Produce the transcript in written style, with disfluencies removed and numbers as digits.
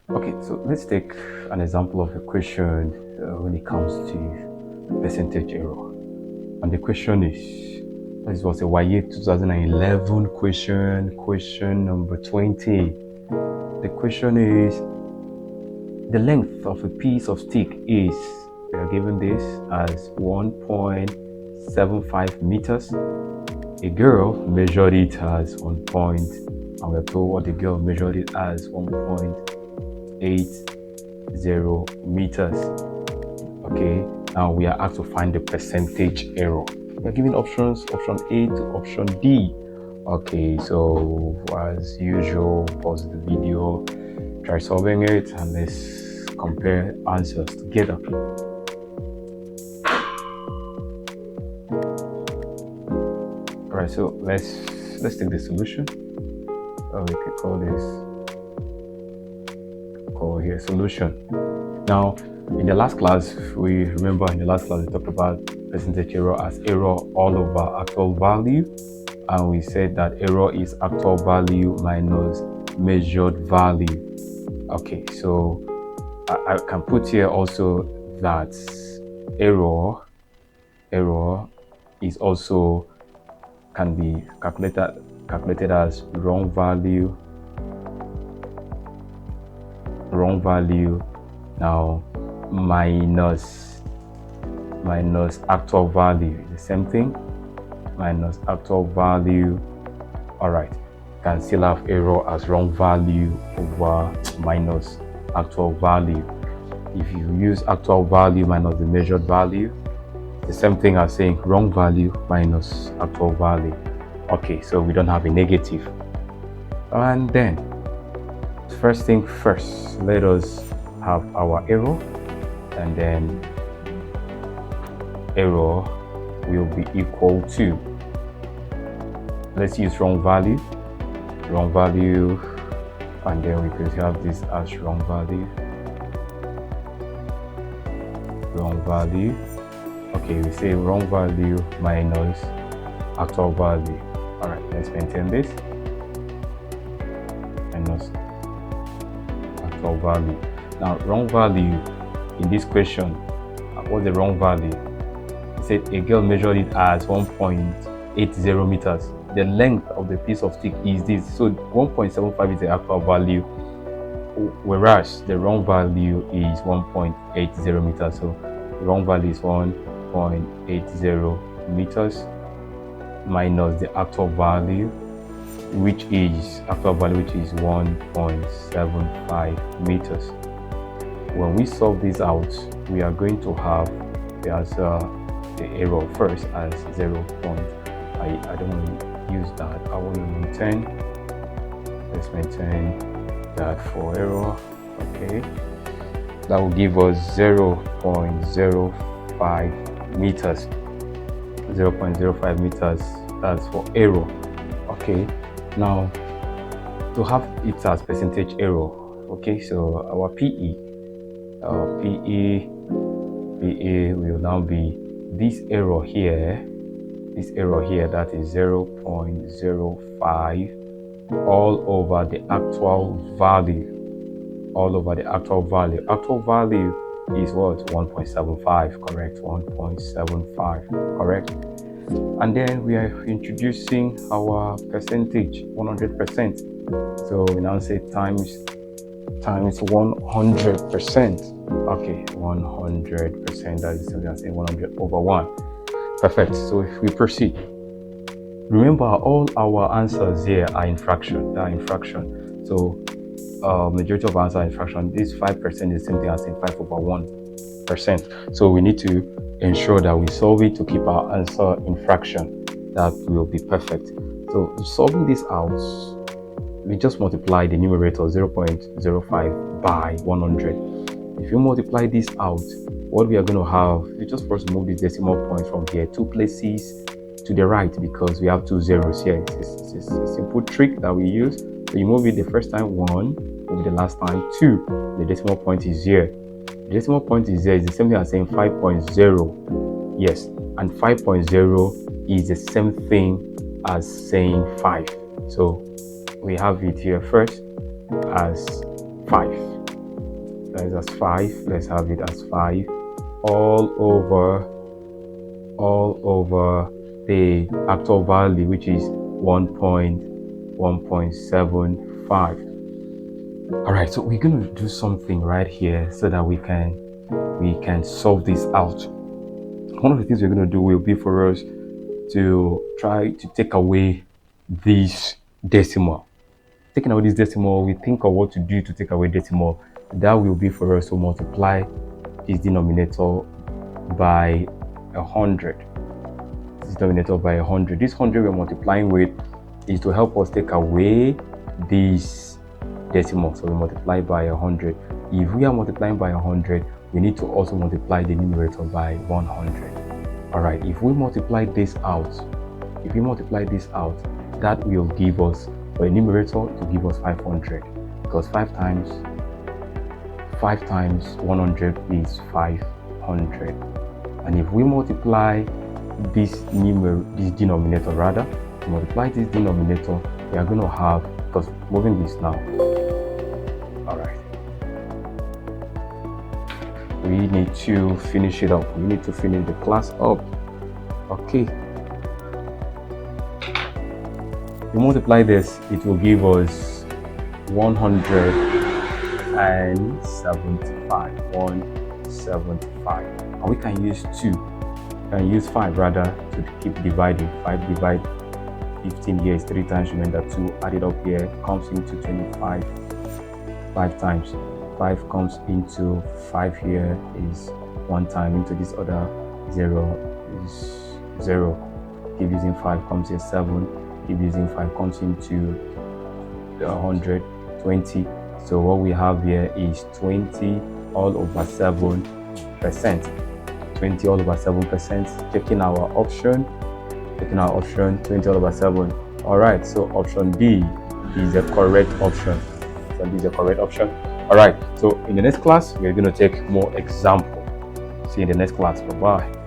Okay, so let's take an example of a question when it comes to percentage error. And the question is, this was a WAEC 2011 question number 20. The question is, the length of a piece of stick is, we are given this as 1.75 meters. A girl measured it as 1 point, and we're told what the girl measured it as 1.80 meters. Okay, now we are asked to find the percentage error. We're given options, option A to option D. Okay, so as usual, pause the video, try solving it, and let's compare answers together. All right, so let's take the solution. We could call here solution. Now, in the last class, we talked about percentage error as error all over actual value, and we said that error is actual value minus measured value. Okay, so I can put here also that error is also can be calculated as wrong value now minus actual value. The same thing, minus actual value. All right, can still have error as wrong value over minus actual value. If you use actual value minus the measured value, the same thing as saying wrong value minus actual value. Okay, so we don't have a negative. And then first thing first, let us have our error, and then error will be equal to, let's use wrong value, and then we could have this as wrong value. Okay, we say wrong value minus actual value. All right, let's maintain this, minus actual value. Now, wrong value in this question, what's the wrong value? It said a girl measured it as 1.80 meters. The length of the piece of stick is this, so 1.75 is the actual value, whereas the wrong value is 1.80 meters. So the wrong value is 1.80 meters minus the actual value, which is 1.75 meters. When we solve this out, we are going to have the answer, the error first as 0. I don't want to use that. I want to maintain. Let's maintain that for error. Okay, that will give us 0.05 meters. 0.05 meters. That's for error. Okay, now to have it as percentage error. Okay, so our PE will now be this error here, that is 0.05 all over the actual value. Actual value is what? 1.75, correct? 1.75, correct? And then we are introducing our percentage, 100%. So we now say times 100%. Okay, 100%. That is something I say 100 over 1. Perfect. So if we proceed, remember all our answers here are in fraction. They are in fraction. So majority of answers are in fraction. This 5% is the same thing as in 5 over 1%. So we need to ensure that we solve it to keep our answer in fraction. That will be perfect. So solving this out, we just multiply the numerator 0.05 by 100. If you multiply this out, what we are going to have, we just first move the decimal point from here 2 places to the right, because we have 2 zeros here. It's a simple trick that we use. So you move it the first time 1, move the last time 2. The decimal point is here. The decimal point is there. It's the same thing as saying 5.0. Yes, and 5.0 is the same thing as saying 5. So we have it here first as 5. that is as 5. Let's have it as 5 all over the actual value, which is 1.75. All right, so we're going to do something right here so that we can solve this out. One of the things we're going to do will be for us to try to take away this decimal. Taking away this decimal, we think of what to do to take away decimal. That will be for us to multiply this denominator by 100. This denominator by 100. This 100 we're multiplying with is to help us take away this decimal. So we multiply by 100. If we are multiplying by 100, we need to also multiply the numerator by 100. All right, if we multiply this out, that will give us, for a numerator, to give us 500, because 5 times 100 is 500. And if we multiply this denominator, we are going to have, because moving this now. All right, we need to finish it up. We need to finish the class up. Okay, we multiply this, it will give us 175. And we can use 5 rather to keep dividing. 5 divide 15 here is 3 times, remember 2, add it up here, comes into 25 5 times. 5 comes into 5 here is 1 time, into this other 0 is 0. Keep using 5, comes here 7. Keep using 5, comes into 120. So what we have here is 20 all over 7%. 20 all over 7%. Checking our option, 20 all over 7. All right, so option D is the correct option. All right, so in the next class we're going to take more example. See you in the next class. Bye bye.